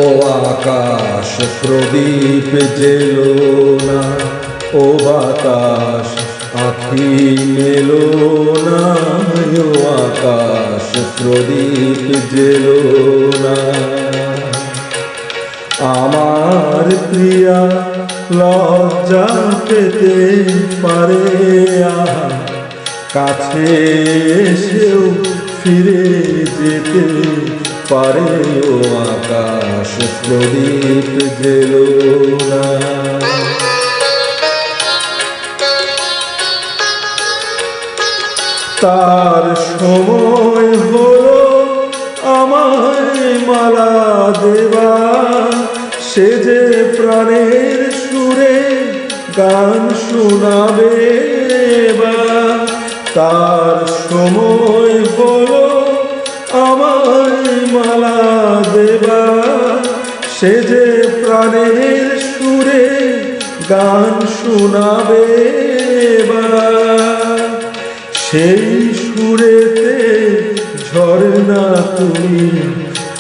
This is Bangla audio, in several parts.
ও আকাশ প্রদীপ জেলো না, ও বাতাস আখি মেলো না, ও আকাশ প্রদীপ জেলো না। আমার প্রিয়া লজ্জা পেতে পারে, কাছে এসেও ফিরে যেতে পারে, ও আকাশ প্রদীপ জেলো না। তার সময় হলো আমায় মালা দেবা, সে যে প্রাণের সুরে গান শোনাবে। তার সময় হলো আমায় মালা দেবা, সে যে প্রাণের সুরে গান শোনাবে। সেই সুরেতে ঝরনা তুমি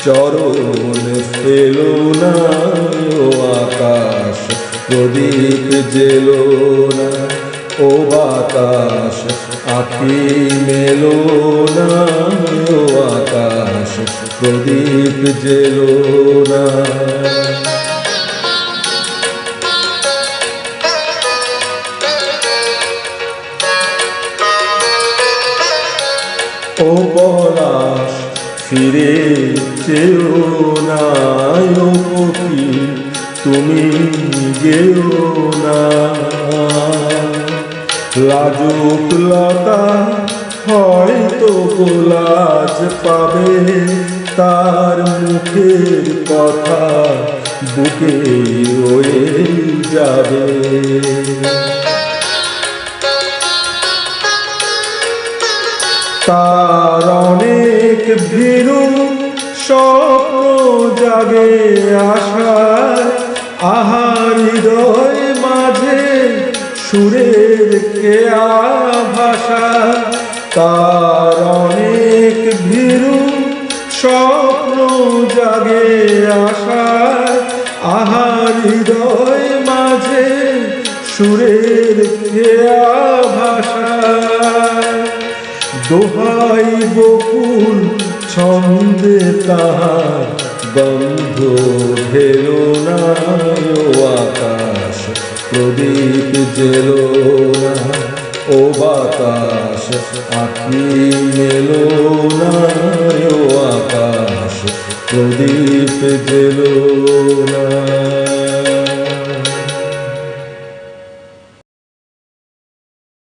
চরণ ফেলো না, ও আকাশ প্রদীপ জেলো না, ও বাতাস আখি মেলো না, ও আকাশ প্রদীপ জেলো না। ও পলাশ ফিরে চেও না, ও পক্ষী তুমি গেও না। লাজুক লতা হয়তো গোলাজ পাবে, তার মুখের কথা বুকে রয়ে যাবে। তার অনেক ভীরু স্বপ্ন জাগে আশার, আহার হৃদয় মাঝে সুরের কেয়া ভাষা। তার অনেক ভীরু স্বপ্ন জাগে আশার, আহার হৃদয় মাঝে সুরের কেয়া ভাষা। দোহাই বকুল ছন্দে তাহার গন্ধ ঢেলো না, ও আকাশ প্রদীপ জেলো না, ও বাতাস আখি মেলো না, ও আকাশ প্রদীপ জেলো না।